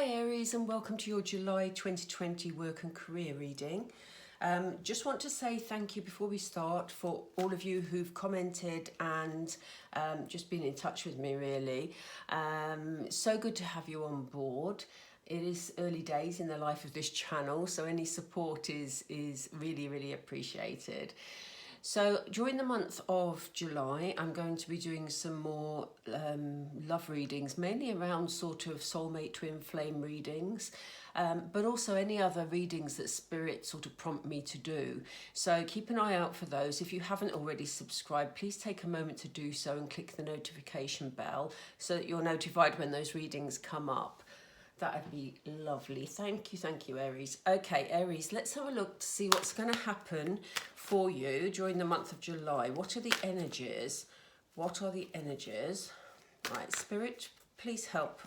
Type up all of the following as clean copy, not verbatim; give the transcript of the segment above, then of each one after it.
Hi Aries, and welcome to your July 2020 work and career reading. Just want to say thank you before we start for all of you who've commented and just been in touch with me really. So good to have you on board. It is early days in the life of this channel, so any support is really appreciated. So during the month of July, I'm going to be doing some more love readings, mainly around sort of soulmate twin flame readings, but also any other readings that Spirit sort of prompt me to do. So keep an eye out for those. If you haven't already subscribed, please take a moment to do so and click the notification bell so that you're notified when those readings come up. That'd be lovely. Thank you, Aries. Okay, Aries, let's have a look to see what's going to happen for you during the month of July. What are the energies? What are the energies? Right, Spirit, please help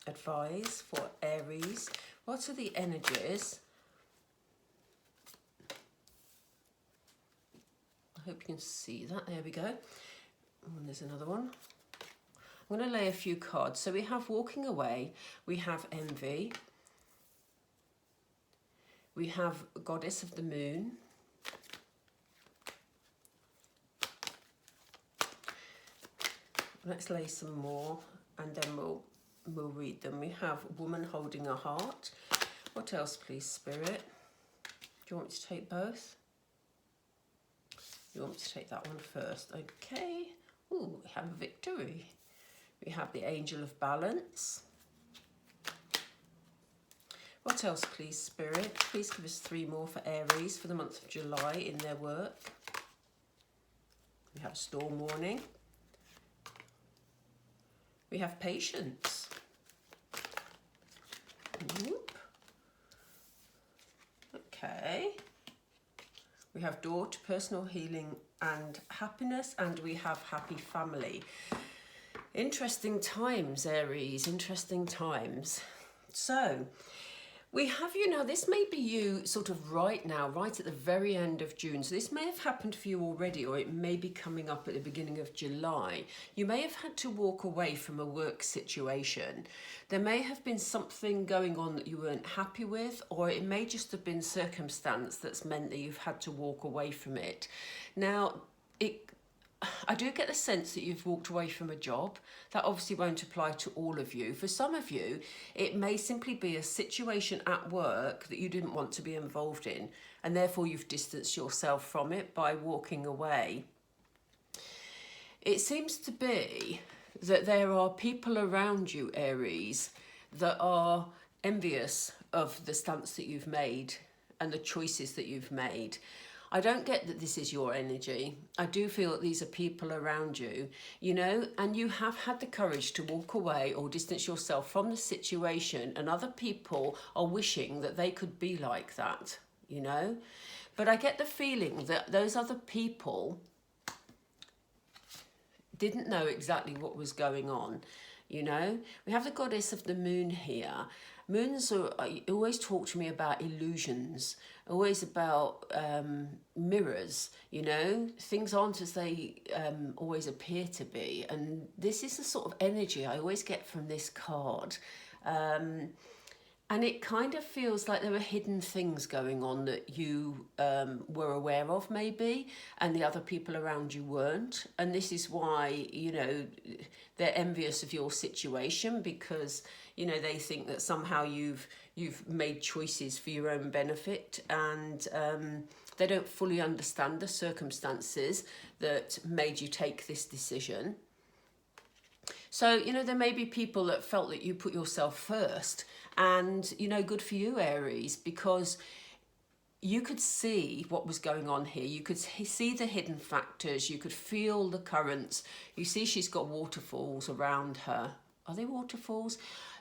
advise for Aries. What are the energies? I hope you can see that. There we go. And there's another one. I'm going to lay a few cards. So we have walking away, we have envy, we have goddess of the moon, let's lay some more and then we'll read them. We have woman holding a heart. What else, please, Spirit? Do you want me to take both? You want me to take that one first? Okay. Ooh, we have a victory. We have the angel of balance. What else, please, Spirit? Please give us 3 more for Aries for the month of July in their work. We have storm warning. We have patience. Whoop. Okay. We have door to personal healing and happiness, and we have happy family. Interesting times, Aries, interesting times. So we have you now, this may be you sort of right now, right at the very end of June. So this may have happened for you already, or it may be coming up at the beginning of July. You may have had to walk away from a work situation. There may have been something going on that you weren't happy with, or it may just have been circumstance that's meant that you've had to walk away from it. Now, I do get the sense that you've walked away from a job. That obviously won't apply to all of you. For some of you, it may simply be a situation at work that you didn't want to be involved in, and therefore you've distanced yourself from it by walking away. It seems to be that there are people around you, Aries, that are envious of the stance that you've made and the choices that you've made. I don't get that this is your energy. I do feel that these are people around you, you know, and you have had the courage to walk away or distance yourself from the situation, and other people are wishing that they could be like that, you know. But I get the feeling that those other people didn't know exactly what was going on, you know. We have the goddess of the moon here. Moons always talk to me about illusions, always about mirrors, you know. Things aren't as they always appear to be. And this is the sort of energy I always get from this card. And it kind of feels like there were hidden things going on that you were aware of maybe, and the other people around you weren't. And this is why, you know, they're envious of your situation, because, you know, they think that somehow you've made choices for your own benefit, and they don't fully understand the circumstances that made you take this decision. So, you know, there may be people that felt that you put yourself first, and, you know, good for you, Aries, because you could see what was going on here. You could see the hidden factors. You could feel the currents. You see she's got waterfalls around her. Are they waterfalls?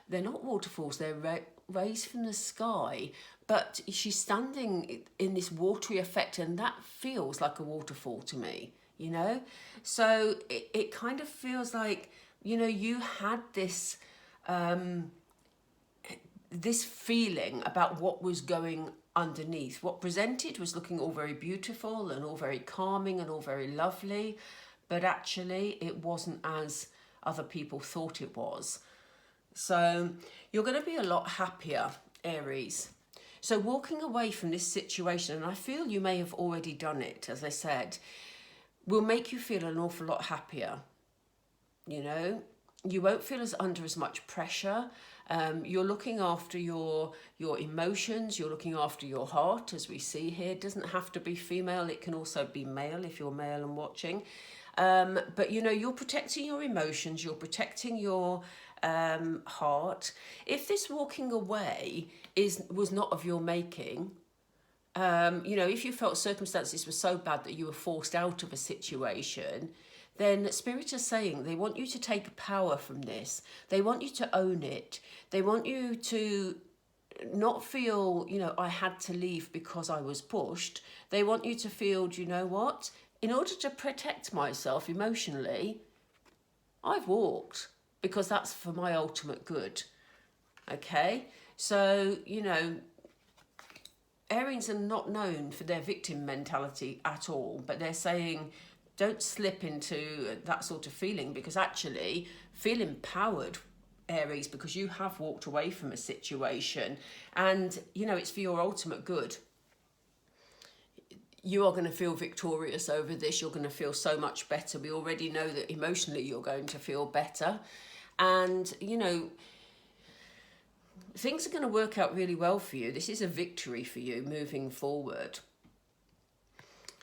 They're not waterfalls. They're rays from the sky. But she's standing in this watery effect, and that feels like a waterfall to me, you know? So it kind of feels like, you know, you had this this feeling about what was going underneath. What presented was looking all very beautiful and all very calming and all very lovely, but actually it wasn't as other people thought it was. So you're going to be a lot happier, Aries. So walking away from this situation, and I feel you may have already done it, as I said, will make you feel an awful lot happier. You know, you won't feel as under as much pressure. You're looking after your emotions, you're looking after your heart, as we see here. It doesn't have to be female, it can also be male if you're male and watching. But you know, you're protecting your emotions, you're protecting your heart. If this walking away was not of your making, you know, if you felt circumstances were so bad that you were forced out of a situation, then Spirit is saying they want you to take power from this. They want you to own it. They want you to not feel, you know, I had to leave because I was pushed. They want you to feel, do you know what? In order to protect myself emotionally, I've walked because that's for my ultimate good. Okay? So, you know, Aries are not known for their victim mentality at all, but they're saying don't slip into that sort of feeling, because actually feel empowered, Aries, because you have walked away from a situation and, you know, it's for your ultimate good. You are going to feel victorious over this. You're going to feel so much better. We already know that emotionally you're going to feel better. And, you know, things are going to work out really well for you. This is a victory for you moving forward.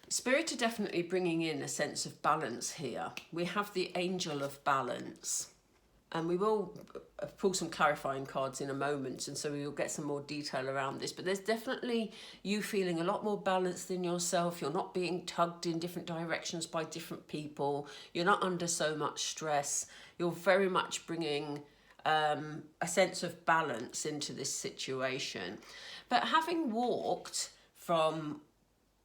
Spirit are definitely bringing in a sense of balance here. We have the Angel of Balance. And we will pull some clarifying cards in a moment, and so we will get some more detail around this. But there's definitely you feeling a lot more balanced in yourself. You're not being tugged in different directions by different people. You're not under so much stress. You're very much bringing a sense of balance into this situation. But having walked from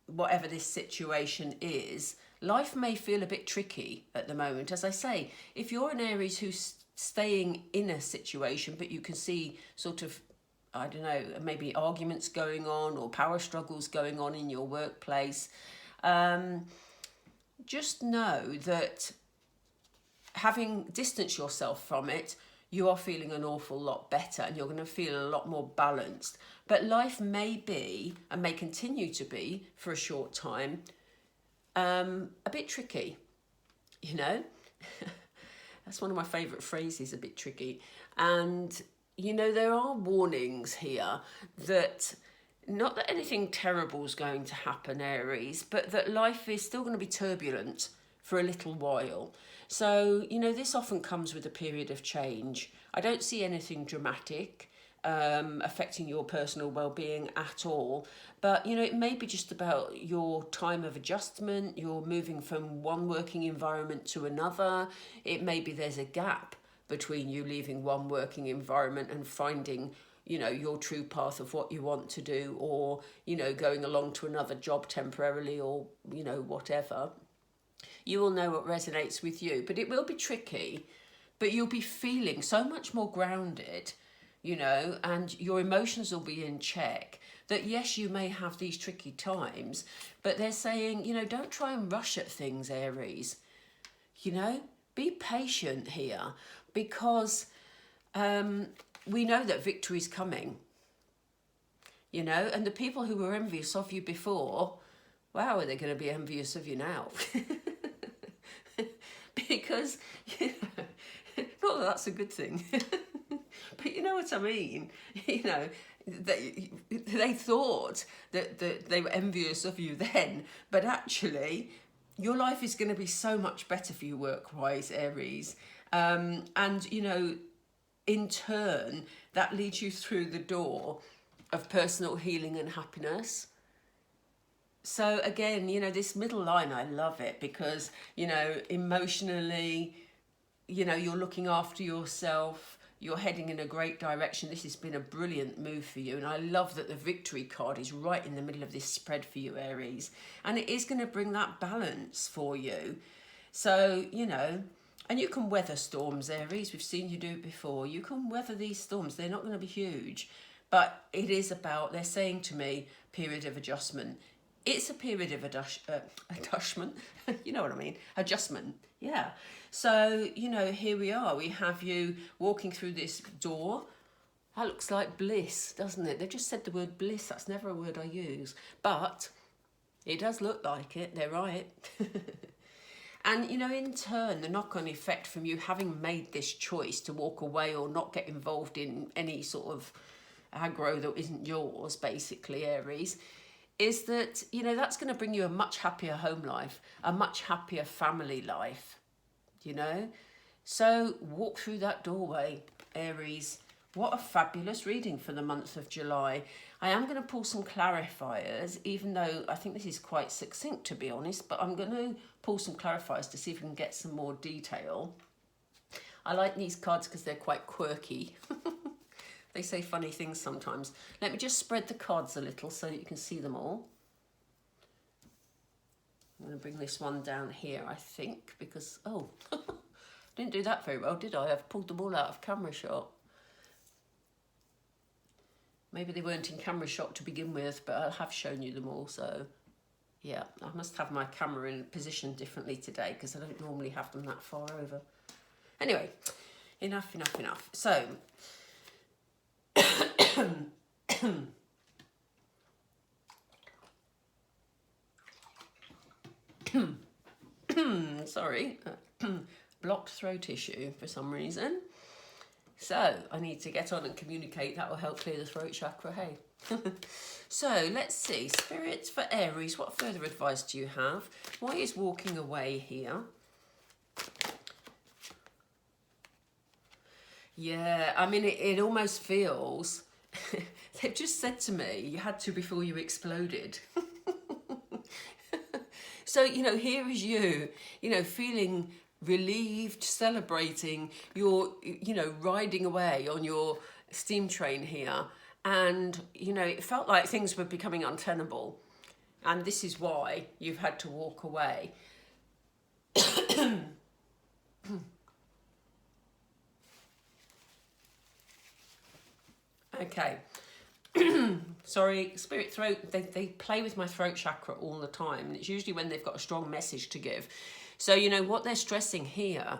whatever this situation is, life may feel a bit tricky at the moment. As I say, if you're an Aries who's staying in a situation, but you can see sort of, I don't know, maybe arguments going on or power struggles going on in your workplace, just know that having distanced yourself from it, you are feeling an awful lot better and you're going to feel a lot more balanced. But life may be, and may continue to be for a short time, a bit tricky, you know? That's one of my favourite phrases, a bit tricky. And, you know, there are warnings here that, not that anything terrible is going to happen, Aries, but that life is still going to be turbulent for a little while. So, you know, this often comes with a period of change. I don't see anything dramatic affecting your personal well-being at all. But, you know, it may be just about your time of adjustment. You're moving from one working environment to another. It may be there's a gap between you leaving one working environment and finding, you know, your true path of what you want to do, or, you know, going along to another job temporarily, or, you know, whatever. You will know what resonates with you, but it will be tricky, but you'll be feeling so much more grounded, you know, and your emotions will be in check. That yes, you may have these tricky times, but they're saying, you know, don't try and rush at things, Aries. You know, be patient here, because we know that victory is coming, you know, and the people who were envious of you before, wow, are they going to be envious of you now? Because, you know, not that that's a good thing, but you know what I mean, you know, they thought that they were envious of you then, but actually your life is going to be so much better for you work-wise, Aries. And, you know, in turn, that leads you through the door of personal healing and happiness. So again, you know, this middle line, I love it, because, you know, emotionally, you know, you're looking after yourself, you're heading in a great direction. This has been a brilliant move for you. And I love that the victory card is right in the middle of this spread for you, Aries. And it is going to bring that balance for you. So, you know, and you can weather storms, Aries. We've seen you do it before. You can weather these storms. They're not going to be huge. But it is about, they're saying to me, period of adjustment. It's a period of adjustment. You know what I mean? Adjustment. Yeah. So, you know, here we are. We have you walking through this door. That looks like bliss, doesn't it? They've just said the word bliss. That's never a word I use. But it does look like it. They're right. And, you know, in turn, the knock-on effect from you having made this choice to walk away or not get involved in any sort of aggro that isn't yours, basically, Aries, is that, you know, that's going to bring you a much happier home life, a much happier family life, you know? So walk through that doorway, Aries. What a fabulous reading for the month of July. I am going to pull some clarifiers, even though I think this is quite succinct, to be honest, but I'm going to pull some clarifiers to see if we can get some more detail. I like these cards because they're quite quirky. They say funny things sometimes. Let me just spread the cards a little so that you can see them all. I'm going to bring this one down here, I think, because, oh, didn't do that very well, did I? I've pulled them all out of camera shot. Maybe they weren't in camera shot to begin with, but I have shown you them all, so yeah, I must have my camera in position differently today because I don't normally have them that far over. Anyway, enough. So, sorry, blocked throat issue for some reason. So I need to get on and communicate. That will help clear the throat chakra, hey. So let's see, spirits for Aries, what further advice do you have? Why is walking away here? Yeah, I mean, it almost feels, they've just said to me, you had to before you exploded. So, you know, here is you, you know, feeling relieved, celebrating, you're, you know, riding away on your steam train here. And, you know, it felt like things were becoming untenable. And this is why you've had to walk away. Okay. Sorry, spirit throat, they play with my throat chakra all the time. And it's usually when they've got a strong message to give. So, you know, what they're stressing here...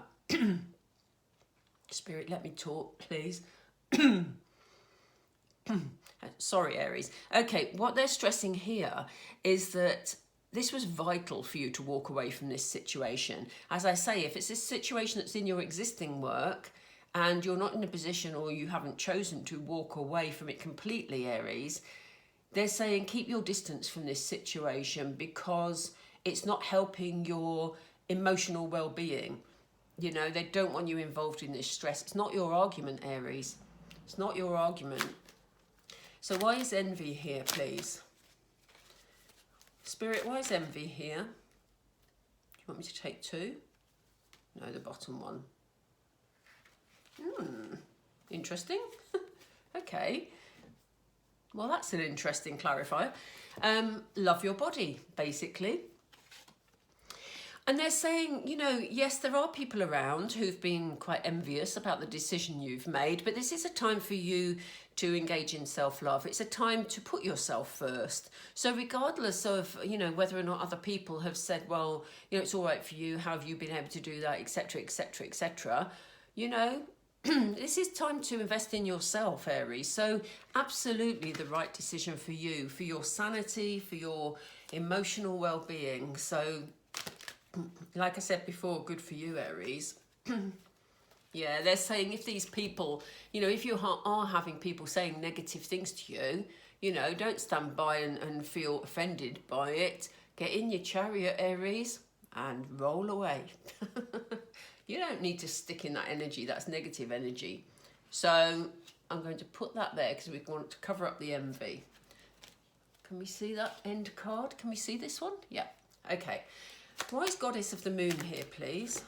Spirit, let me talk, please. Sorry, Aries. Okay, what they're stressing here is that this was vital for you to walk away from this situation. As I say, if it's a situation that's in your existing work and you're not in a position or you haven't chosen to walk away from it completely, Aries, they're saying keep your distance from this situation because it's not helping your emotional well-being. You know, they don't want you involved in this stress. It's not your argument, Aries. It's not your argument. So why is envy here, please? Spirit, why is envy here? Do you want me to take two? No, the bottom one. Interesting. Okay. Well, that's an interesting clarifier. Love your body, basically. And they're saying, you know, yes, there are people around who've been quite envious about the decision you've made, but this is a time for you to engage in self-love. It's a time to put yourself first. So regardless of, you know, whether or not other people have said, well, you know, it's all right for you, how have you been able to do that, etc., etc., etc., you know, this is time to invest in yourself, Aries. So absolutely the right decision for you, for your sanity, for your emotional well-being. So... like I said before, good for you, Aries. Yeah, they're saying if these people, you know, if you are having people saying negative things to you, you know, don't stand by and feel offended by it. Get in your chariot, Aries, and roll away. You don't need to stick in that energy. That's negative energy. So I'm going to put that there because we want to cover up the envy. Can we see that end card? Can we see this one? Yeah. Okay. Why is Goddess of the Moon here, please?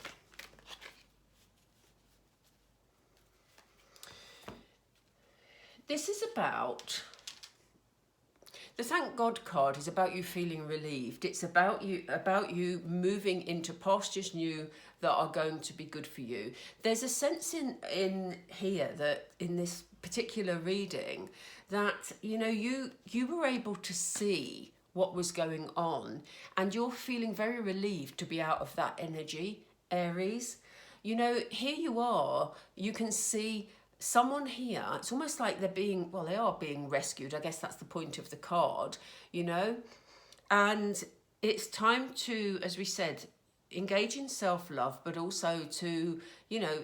This is about... the Thank God card is about you feeling relieved. It's about you moving into pastures new that are going to be good for you. There's a sense in here that in this particular reading that, you know, you were able to see what was going on and you're feeling very relieved to be out of that energy, Aries. You know, here you are, you can see someone here, it's almost like they're being, well, they are being rescued. I guess that's the point of the card, you know. And it's time to, as we said, engage in self-love, but also to, you know,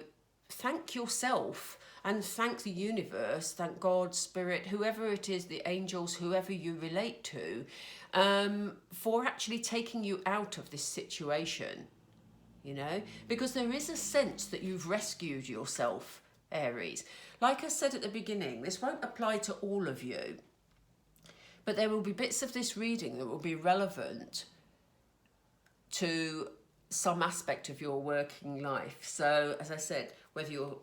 thank yourself and thank the universe, thank God, spirit, whoever it is, the angels, whoever you relate to, for actually taking you out of this situation, you know, because there is a sense that you've rescued yourself, Aries. Like I said at the beginning, this won't apply to all of you, but there will be bits of this reading that will be relevant to some aspect of your working life. So, as I said, whether you're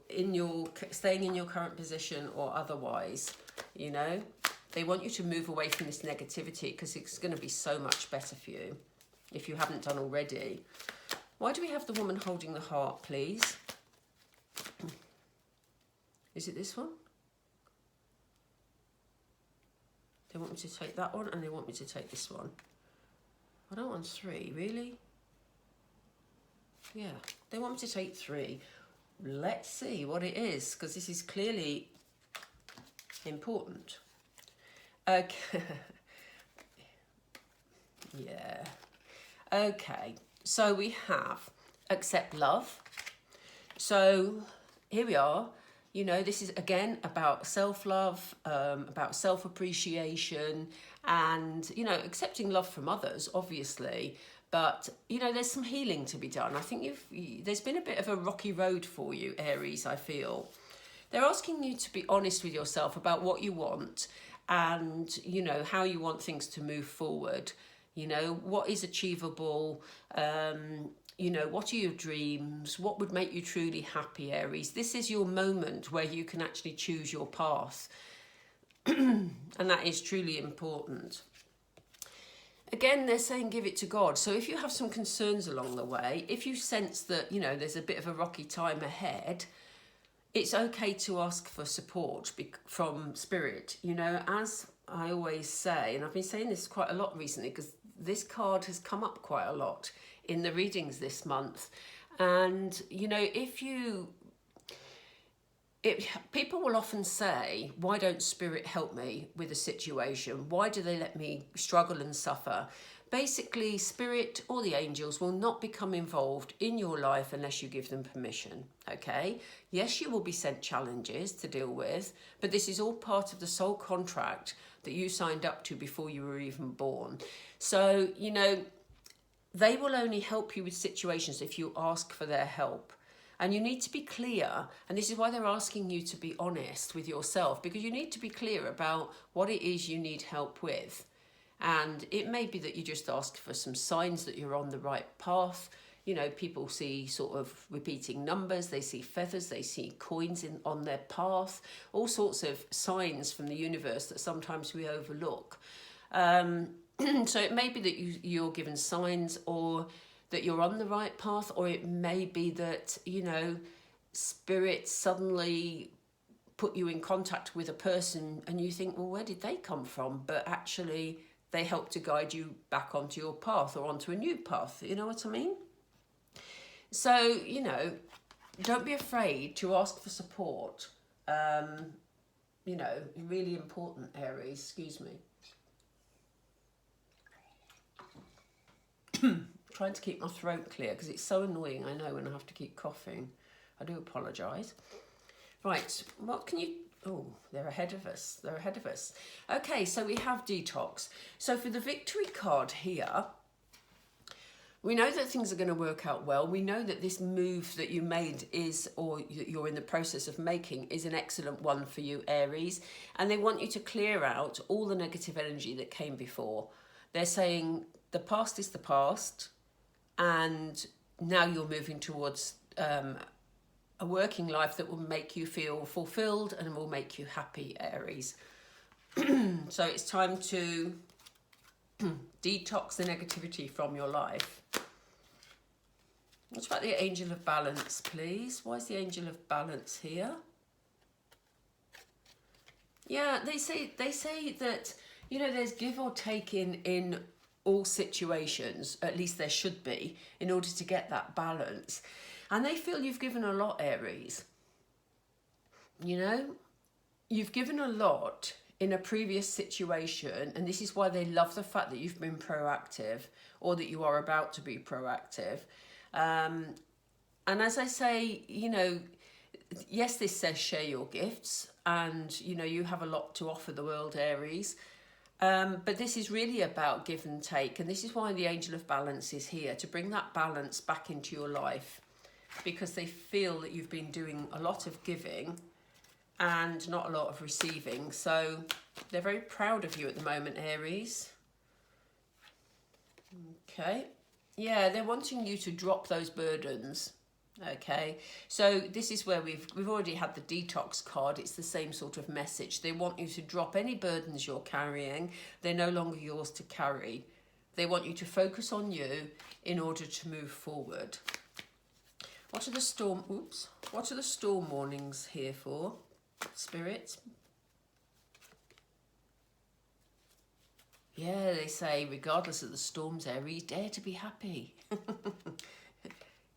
staying in your current position or otherwise, you know, they want you to move away from this negativity because it's going to be so much better for you if you haven't done already. Why do we have the woman holding the heart, please? Is it this one? They want me to take that one and they want me to take this one. I don't want 3, really? Yeah, they want me to take 3. Let's see what it is, because this is clearly important. Okay. Yeah. Okay, so we have accept love. So here we are. You know, this is again about self-love, about self-appreciation and, you know, accepting love from others, obviously. But, you know, there's some healing to be done. I think there's been a bit of a rocky road for you, Aries, I feel. They're asking you to be honest with yourself about what you want and, you know, how you want things to move forward. You know, what is achievable? You know, what are your dreams? What would make you truly happy, Aries? This is your moment where you can actually choose your path. And that is truly important. Again, they're saying give it to God. So if you have some concerns along the way, if you sense that, you know, there's a bit of a rocky time ahead, it's okay to ask for support from spirit. You know, as I always say, and I've been saying this quite a lot recently because this card has come up quite a lot in the readings this month. And, you know, people will often say, why don't spirit help me with a situation? Why do they let me struggle and suffer? Basically, spirit or the angels will not become involved in your life unless you give them permission, okay? Yes, you will be sent challenges to deal with, but this is all part of the soul contract that you signed up to before you were even born. So, you know, they will only help you with situations if you ask for their help. And you need to be clear, and this is why they're asking you to be honest with yourself, because you need to be clear about what it is you need help with. And it may be that you just ask for some signs that you're on the right path. You know, people see sort of repeating numbers, they see feathers, they see coins on their path, all sorts of signs from the universe that sometimes we overlook. So it may be that you're given signs or that you're on the right path, or it may be that, you know, spirit suddenly put you in contact with a person and you think, well, where did they come from? But actually they help to guide you back onto your path or onto a new path. You know what I mean? So, you know, don't be afraid to ask for support. You know, really important, Aries. Excuse me. Trying to keep my throat clear because it's so annoying, I know, when I have to keep coughing. I do apologise. Right, what can you... Oh, they're ahead of us. They're ahead of us. Okay, so we have detox. So for the victory card here, we know that things are going to work out well. We know that this move that you made is, or you're in the process of making, is an excellent one for you, Aries. And they want you to clear out all the negative energy that came before. They're saying the past is the past, and now you're moving towards a working life that will make you feel fulfilled and will make you happy, Aries. So it's time to detox the negativity from your life. What about the Angel of Balance, please? Why is the Angel of Balance here? Yeah, they say that, you know, there's give or take in all situations, at least there should be, in order to get that balance. And they feel you've given a lot, Aries. You know, you've given a lot in a previous situation, and this is why they love the fact that you've been proactive, or that you are about to be proactive. And as I say, you know, yes, this says share your gifts, and you know, you have a lot to offer the world, Aries. But this is really about give and take, and this is why the Angel of Balance is here, to bring that balance back into your life, because they feel that you've been doing a lot of giving and not a lot of receiving. So they're very proud of you at the moment, Aries. Okay. Yeah, they're wanting you to drop those burdens. Okay, so this is where we've already had the detox card. It's the same sort of message. They want you to drop any burdens you're carrying. They're no longer yours to carry. They want you to focus on you in order to move forward. What are the storm warnings here for, Spirit? Yeah, they say regardless of the storms, Aries, dare to be happy.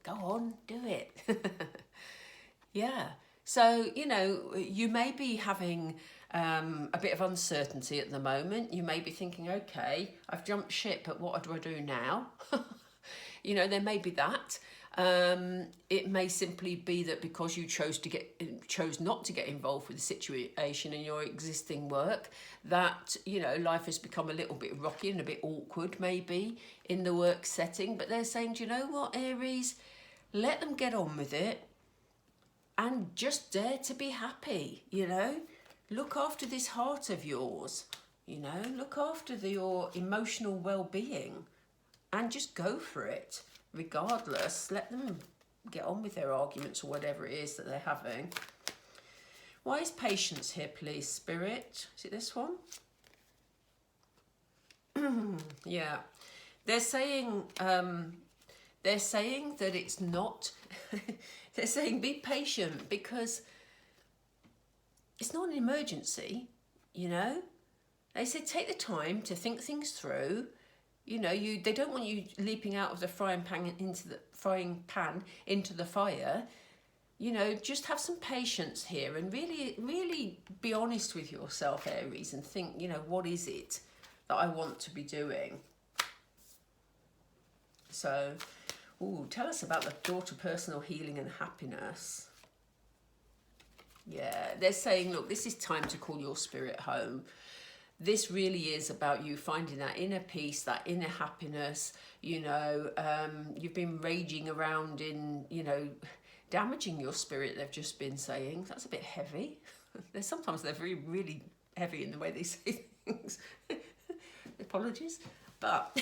Go on, do it. Yeah. So, you know, you may be having a bit of uncertainty at the moment. You may be thinking, okay, I've jumped ship, but what do I do now? You know, there may be that. It may simply be that because you chose not to get involved with the situation in your existing work, that, you know, life has become a little bit rocky and a bit awkward maybe in the work setting. But they're saying, do you know what, Aries? Let them get on with it and just dare to be happy, you know. Look after this heart of yours, you know. Look after your emotional well-being and just go for it. Regardless, let them get on with their arguments or whatever it is that they're having. Why is patience here, please, Spirit? Is it this one? Yeah. They're saying that it's not, they're saying be patient because it's not an emergency, you know. They said take the time to think things through. You know, they don't want you leaping out of the frying pan into the fire. You know, just have some patience here and really be honest with yourself, Aries, and think, you know, what is it that I want to be doing? So, tell us about the door to personal healing and happiness. Yeah, they're saying, look, this is time to call your spirit home. This really is about you finding that inner peace, that inner happiness. You know, you've been raging around in, you know, damaging your spirit, they've just been saying. That's a bit heavy. Sometimes they're really heavy in the way they say things. Apologies. But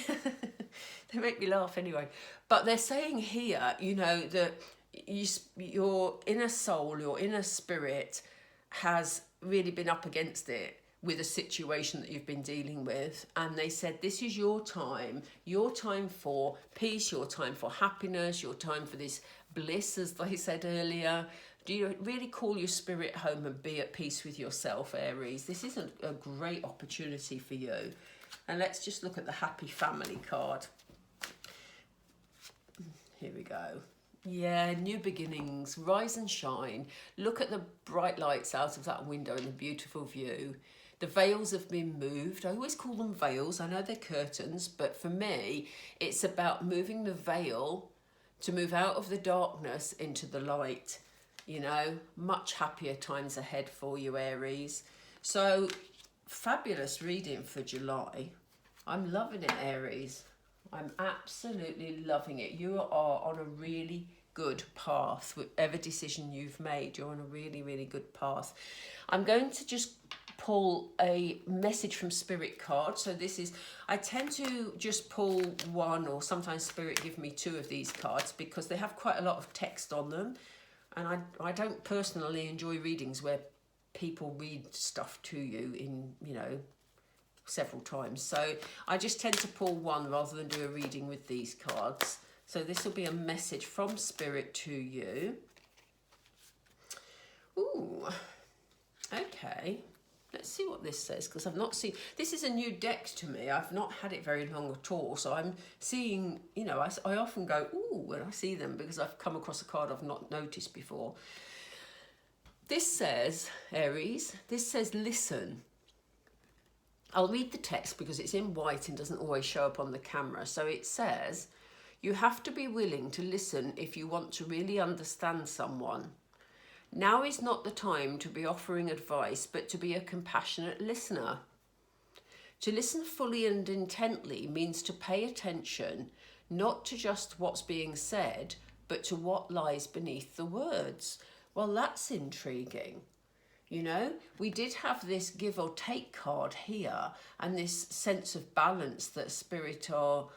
they make me laugh anyway. But they're saying here, you know, that your inner soul, your inner spirit has really been up against it with a situation that you've been dealing with. And they said, this is your time for peace, your time for happiness, your time for this bliss, as they said earlier. Do you really call your spirit home and be at peace with yourself, Aries? This is a great opportunity for you. And let's just look at the happy family card. Here we go. Yeah, new beginnings, rise and shine. Look at the bright lights out of that window and the beautiful view. The veils have been moved. I always call them veils. I know they're curtains, but for me, it's about moving the veil to move out of the darkness into the light. You know, much happier times ahead for you, Aries. So, fabulous reading for July. I'm loving it, Aries. I'm absolutely loving it. You are on a really good path. Whatever decision you've made, you're on a really good path. I'm going to just pull a message from Spirit card. So this is, I tend to just pull one, or sometimes Spirit give me two of these cards because they have quite a lot of text on them. And I don't personally enjoy readings where people read stuff to you in, you know, several times. So I just tend to pull one rather than do a reading with these cards. So this will be a message from Spirit to you. Ooh, okay. Let's see what this says, because I've not seen, this is a new deck to me. I've not had it very long at all. So I'm seeing, you know, I often go, ooh, when I see them, because I've come across a card I've not noticed before. This says, Aries, this says, listen. I'll read the text because it's in white and doesn't always show up on the camera. So it says, you have to be willing to listen if you want to really understand someone. Now is not the time to be offering advice, but to be a compassionate listener. To listen fully and intently means to pay attention, not to just what's being said, but to what lies beneath the words. Well, that's intriguing. You know, we did have this give or take card here and this sense of balance that Spirit are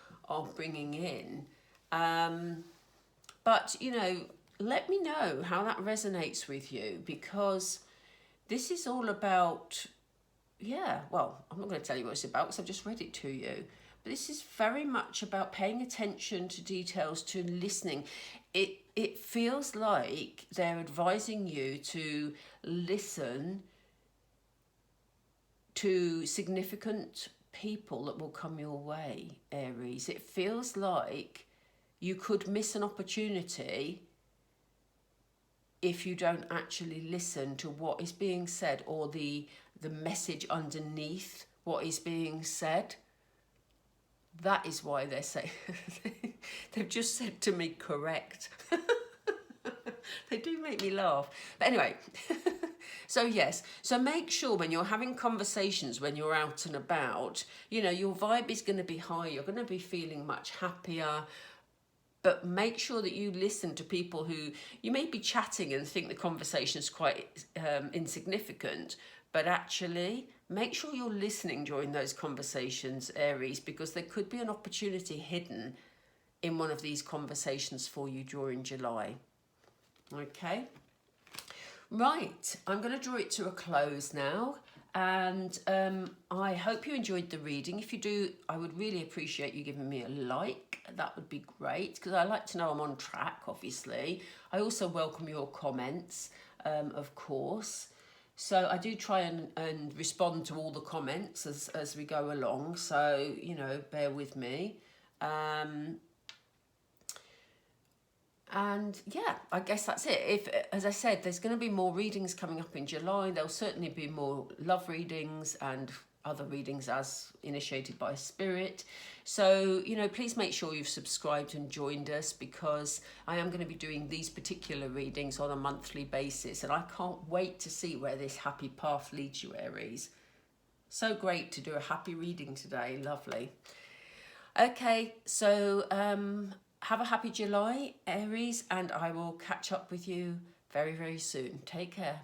bringing in. But, you know, let me know how that resonates with you, because this is all about, yeah, well, I'm not going to tell you what it's about because I've just read it to you. But this is very much about paying attention to details, to listening. It feels like they're advising you to listen to significant people that will come your way, Aries. It feels like you could miss an opportunity if you don't actually listen to what is being said, or the message underneath what is being said. That is why they're saying, they've just said to me, correct. They do make me laugh. But anyway, so yes, so make sure when you're having conversations, when you're out and about, you know, your vibe is going to be high, you're going to be feeling much happier. But make sure that you listen to people who you may be chatting and think the conversation is quite insignificant, but actually make sure you're listening during those conversations, Aries, because there could be an opportunity hidden in one of these conversations for you during July. Okay? Right, I'm going to draw it to a close now. And I hope you enjoyed the reading. If you do, I would really appreciate you giving me a like. That would be great, because I like to know I'm on track, obviously. I also welcome your comments, of course. So I do try and respond to all the comments as we go along. So, you know, bear with me. And yeah, I guess that's it. If, as I said, there's going to be more readings coming up in July. There'll certainly be more love readings and other readings as initiated by Spirit. So, you know, please make sure you've subscribed and joined us, because I am going to be doing these particular readings on a monthly basis. And I can't wait to see where this happy path leads you, Aries. So great to do a happy reading today. Lovely. Okay, so have a happy July, Aries, and I will catch up with you very, very soon. Take care.